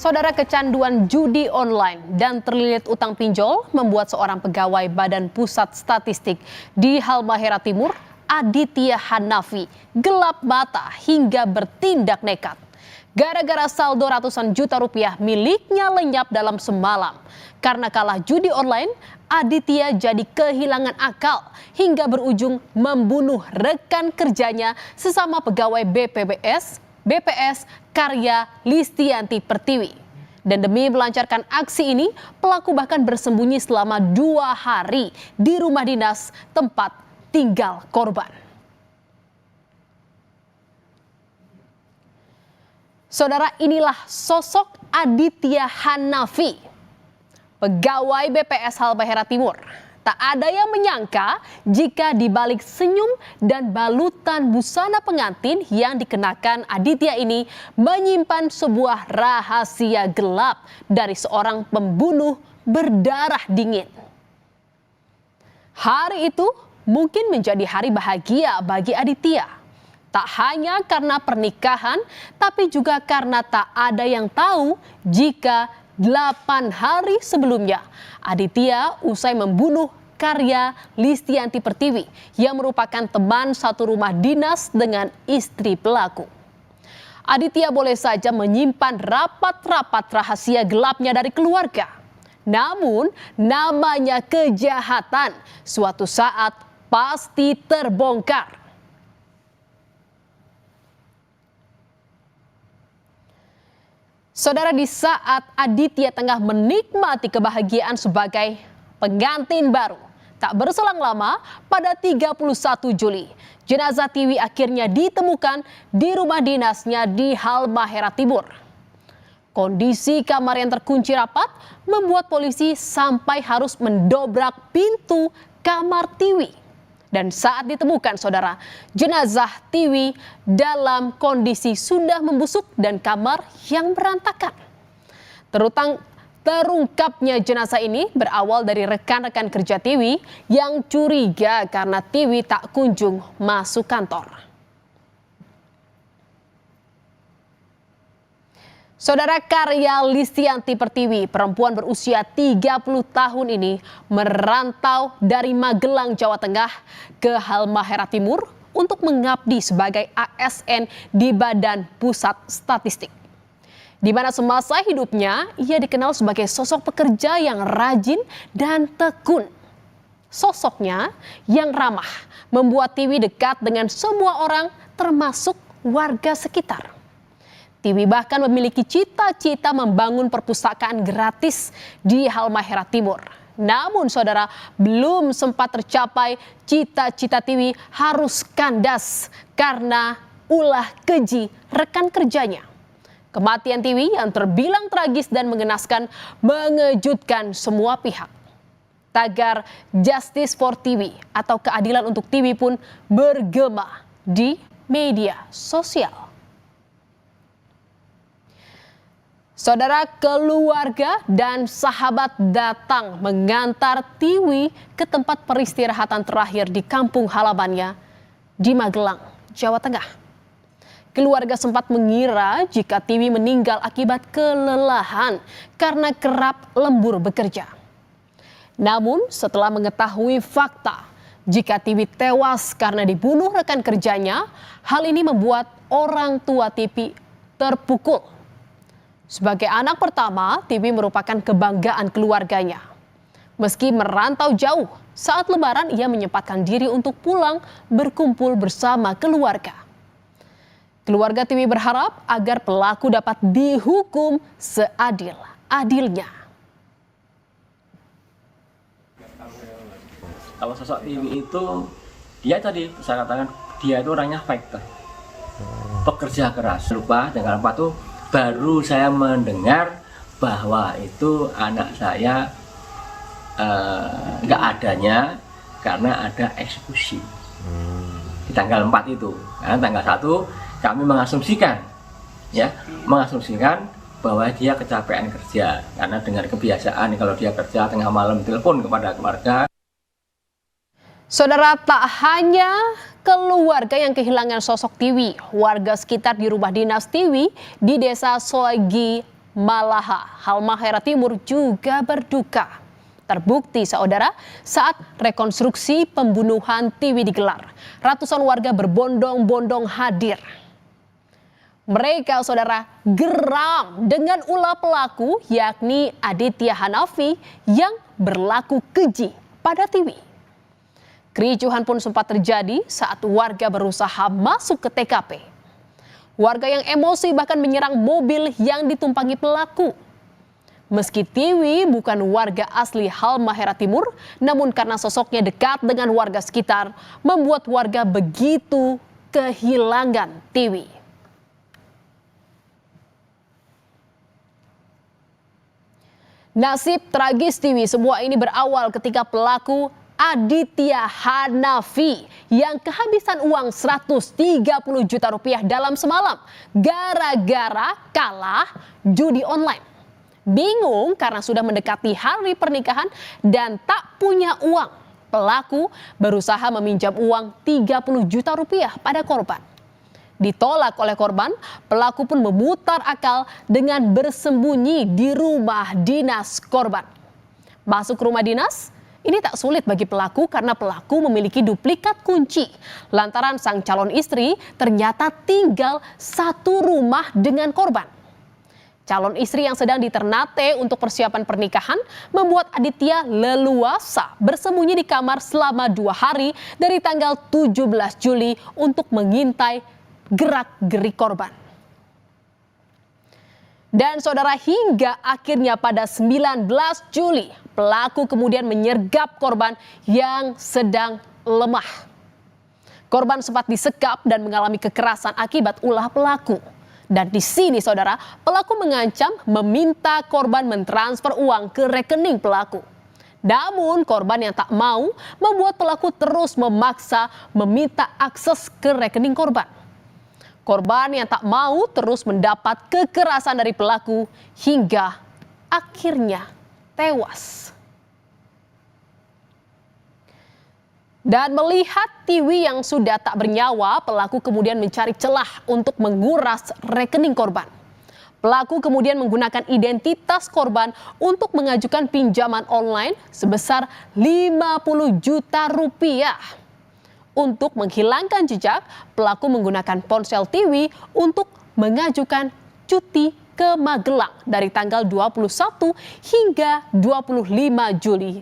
Saudara, kecanduan judi online dan terlilit utang pinjol membuat seorang pegawai Badan Pusat Statistik di Halmahera Timur, Aditya Hanafi, gelap mata hingga bertindak nekat. Gara-gara saldo ratusan juta rupiah miliknya lenyap dalam semalam. Karena kalah judi online, Aditya jadi kehilangan akal hingga berujung membunuh rekan kerjanya sesama pegawai BPS Karya Listianti Pertiwi. Dan demi melancarkan aksi ini, pelaku bahkan bersembunyi selama 2 hari di rumah dinas tempat tinggal korban. Saudara, inilah sosok Aditya Hanafi, pegawai BPS Halmahera Timur. Tak ada yang menyangka jika di balik senyum dan balutan busana pengantin yang dikenakan Aditya ini menyimpan sebuah rahasia gelap dari seorang pembunuh berdarah dingin. Hari itu mungkin menjadi hari bahagia bagi Aditya. Tak hanya karena pernikahan, tapi juga karena tak ada yang tahu jika 8 hari sebelumnya, Aditya usai membunuh Karya Listianti Pertiwi yang merupakan teman satu rumah dinas dengan istri pelaku. Aditya boleh saja menyimpan rapat-rapat rahasia gelapnya dari keluarga. Namun namanya kejahatan suatu saat pasti terbongkar. Saudara, di saat Aditya tengah menikmati kebahagiaan sebagai pengantin baru, tak berselang lama pada 31 Juli, jenazah Tiwi akhirnya ditemukan di rumah dinasnya di Halmahera Timur. Kondisi kamar yang terkunci rapat membuat polisi sampai harus mendobrak pintu kamar Tiwi. Dan saat ditemukan, saudara, jenazah Tiwi dalam kondisi sudah membusuk dan kamar yang berantakan. Terungkapnya jenazah ini berawal dari rekan-rekan kerja Tiwi yang curiga karena Tiwi tak kunjung masuk kantor. Saudara, Karya Listianti Pertiwi, perempuan berusia 30 tahun ini merantau dari Magelang, Jawa Tengah ke Halmahera Timur untuk mengabdi sebagai ASN di Badan Pusat Statistik. Di mana semasa hidupnya ia dikenal sebagai sosok pekerja yang rajin dan tekun. Sosoknya yang ramah membuat Tiwi dekat dengan semua orang termasuk warga sekitar. Tiwi bahkan memiliki cita-cita membangun perpustakaan gratis di Halmahera Timur. Namun saudara, belum sempat tercapai cita-cita Tiwi harus kandas karena ulah keji rekan kerjanya. Kematian Tiwi yang terbilang tragis dan mengenaskan mengejutkan semua pihak. Tagar Justice for Tiwi atau keadilan untuk Tiwi pun bergema di media sosial. Saudara, keluarga dan sahabat datang mengantar Tiwi ke tempat peristirahatan terakhir di kampung halamannya di Magelang, Jawa Tengah. Keluarga sempat mengira jika Tiwi meninggal akibat kelelahan karena kerap lembur bekerja. Namun setelah mengetahui fakta jika Tiwi tewas karena dibunuh rekan kerjanya, hal ini membuat orang tua Tiwi terpukul. Sebagai anak pertama, Tiwi merupakan kebanggaan keluarganya. Meski merantau jauh, saat Lebaran ia menyempatkan diri untuk pulang berkumpul bersama keluarga. Keluarga Tiwi berharap agar pelaku dapat dihukum seadil-adilnya. Kalau sosok Tiwi itu, dia tadi saya katakan dia itu orangnya fighter, pekerja keras. Lupa dengan apa tuh? Baru saya mendengar bahwa itu anak saya nggak adanya karena ada eksekusi di tanggal 4 itu. Karena tanggal 1 kami mengasumsikan bahwa dia kecapean kerja karena dengan kebiasaan kalau dia kerja tengah malam telepon kepada keluarga. Saudara, tak hanya keluarga yang kehilangan sosok Tiwi, warga sekitar di rumah dinas Tiwi di Desa Soegi Malaha, Halmahera Timur juga berduka. Terbukti saudara, saat rekonstruksi pembunuhan Tiwi digelar, ratusan warga berbondong-bondong hadir. Mereka saudara geram dengan ulah pelaku yakni Aditya Hanafi yang berlaku keji pada Tiwi. Kericuhan pun sempat terjadi saat warga berusaha masuk ke TKP. Warga yang emosi bahkan menyerang mobil yang ditumpangi pelaku. Meski Tiwi bukan warga asli Halmahera Timur, namun karena sosoknya dekat dengan warga sekitar, membuat warga begitu kehilangan Tiwi. Nasib tragis Tiwi semua ini berawal ketika pelaku Aditya Hanafi yang kehabisan uang 130 juta rupiah dalam semalam gara-gara kalah judi online. Bingung karena sudah mendekati hari pernikahan dan tak punya uang. Pelaku berusaha meminjam uang 30 juta rupiah pada korban. Ditolak oleh korban, pelaku pun memutar akal dengan bersembunyi di rumah dinas korban. Masuk ke rumah dinas, ini tak sulit bagi pelaku karena pelaku memiliki duplikat kunci. Lantaran sang calon istri ternyata tinggal satu rumah dengan korban. Calon istri yang sedang di Ternate untuk persiapan pernikahan membuat Aditya leluasa bersembunyi di kamar selama 2 hari dari tanggal 17 Juli untuk mengintai gerak-gerik korban. Dan saudara, hingga akhirnya pada 19 Juli, pelaku kemudian menyergap korban yang sedang lemah. Korban sempat disekap dan mengalami kekerasan akibat ulah pelaku. Dan di sini saudara, pelaku mengancam meminta korban mentransfer uang ke rekening pelaku. Namun korban yang tak mau membuat pelaku terus memaksa meminta akses ke rekening korban. Korban yang tak mau terus mendapat kekerasan dari pelaku hingga akhirnya tewas. Dan melihat Tiwi yang sudah tak bernyawa, pelaku kemudian mencari celah untuk menguras rekening korban. Pelaku kemudian menggunakan identitas korban untuk mengajukan pinjaman online sebesar 50 juta rupiah. Untuk menghilangkan jejak, pelaku menggunakan ponsel Tiwi untuk mengajukan cuti ke Magelang dari tanggal 21 hingga 25 Juli.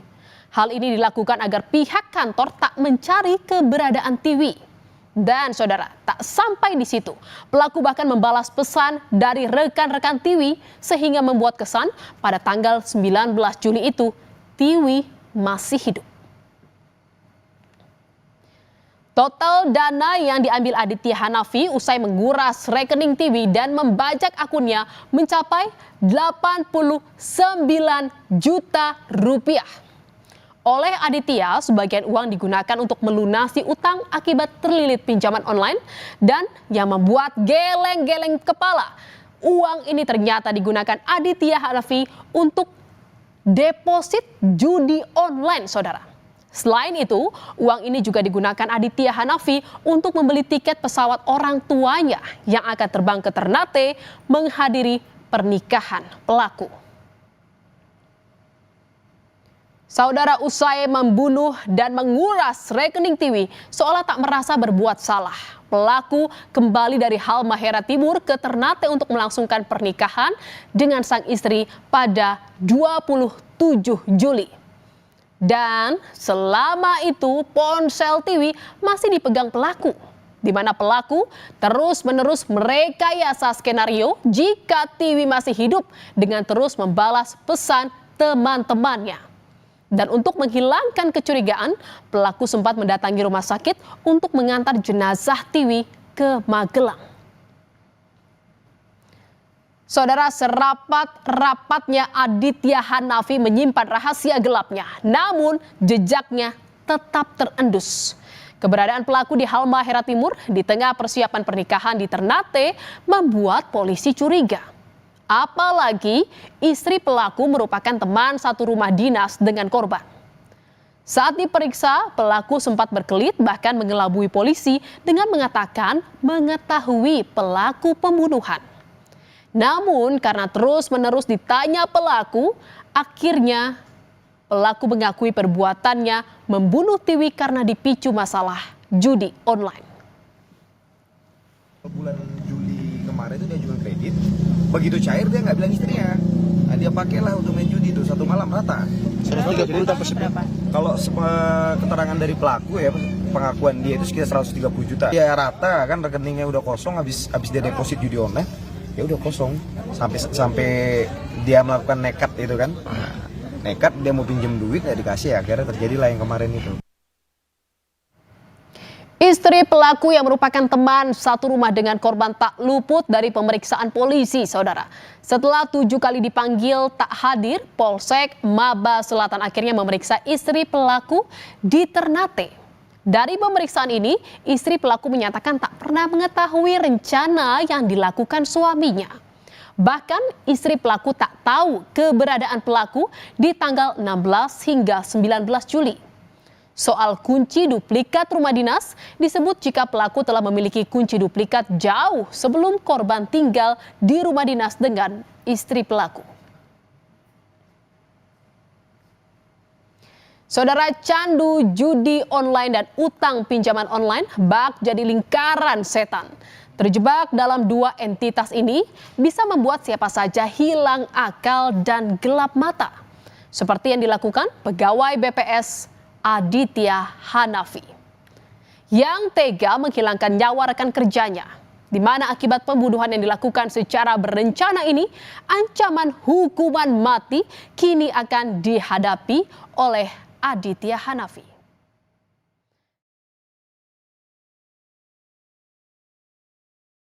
Hal ini dilakukan agar pihak kantor tak mencari keberadaan Tiwi. Dan saudara, tak sampai di situ, pelaku bahkan membalas pesan dari rekan-rekan Tiwi sehingga membuat kesan pada tanggal 19 Juli itu Tiwi masih hidup. Total dana yang diambil Aditya Hanafi usai menguras rekening Tiwi dan membajak akunnya mencapai 89 juta rupiah. Oleh Aditya, sebagian uang digunakan untuk melunasi utang akibat terlilit pinjaman online dan yang membuat geleng-geleng kepala. Uang ini ternyata digunakan Aditya Hanafi untuk deposit judi online, saudara. Selain itu, uang ini juga digunakan Aditya Hanafi untuk membeli tiket pesawat orang tuanya yang akan terbang ke Ternate menghadiri pernikahan pelaku. Saudara, usai membunuh dan menguras rekening Tiwi seolah tak merasa berbuat salah. Pelaku kembali dari Halmahera Timur ke Ternate untuk melangsungkan pernikahan dengan sang istri pada 27 Juli. Dan selama itu ponsel Tiwi masih dipegang pelaku, di mana pelaku terus-menerus merekayasa skenario jika Tiwi masih hidup dengan terus membalas pesan teman-temannya. Dan untuk menghilangkan kecurigaan, pelaku sempat mendatangi rumah sakit untuk mengantar jenazah Tiwi ke Magelang. Saudara, serapat-rapatnya Aditya Hanafi menyimpan rahasia gelapnya, namun jejaknya tetap terendus. Keberadaan pelaku di Halmahera Timur di tengah persiapan pernikahan di Ternate membuat polisi curiga. Apalagi istri pelaku merupakan teman satu rumah dinas dengan korban. Saat diperiksa, pelaku sempat berkelit bahkan mengelabui polisi dengan mengatakan mengetahui pelaku pembunuhan. Namun karena terus-menerus ditanya pelaku, akhirnya pelaku mengakui perbuatannya membunuh Tiwi karena dipicu masalah judi online. Bulan Juli kemarin itu dia jual kredit, begitu cair dia nggak bilang istrinya. Nah, dia pakailah untuk main judi itu satu malam rata. 130 tanpa berapa? Kalau keterangan dari pelaku ya, pengakuan dia itu sekitar 130 juta. Dia rata kan rekeningnya udah kosong habis dia deposit judi online, ya udah kosong sampai dia melakukan nekat itu kan. Nah, nekat dia mau pinjam duit nggak dikasih, akhirnya terjadilah yang kemarin itu. Istri pelaku yang merupakan teman satu rumah dengan korban tak luput dari pemeriksaan polisi, saudara. Setelah 7 kali dipanggil tak hadir, Polsek Maba Selatan akhirnya memeriksa istri pelaku di Ternate. Dari pemeriksaan ini, istri pelaku menyatakan tak pernah mengetahui rencana yang dilakukan suaminya. Bahkan istri pelaku tak tahu keberadaan pelaku di tanggal 16 hingga 19 Juli. Soal kunci duplikat rumah dinas, disebut jika pelaku telah memiliki kunci duplikat jauh sebelum korban tinggal di rumah dinas dengan istri pelaku. Saudara, candu judi online dan utang pinjaman online bak jadi lingkaran setan. Terjebak dalam dua entitas ini bisa membuat siapa saja hilang akal dan gelap mata. Seperti yang dilakukan pegawai BPS Aditya Hanafi yang tega menghilangkan nyawa rekan kerjanya, di mana akibat pembunuhan yang dilakukan secara berencana ini ancaman hukuman mati kini akan dihadapi oleh Aditya Hanafi.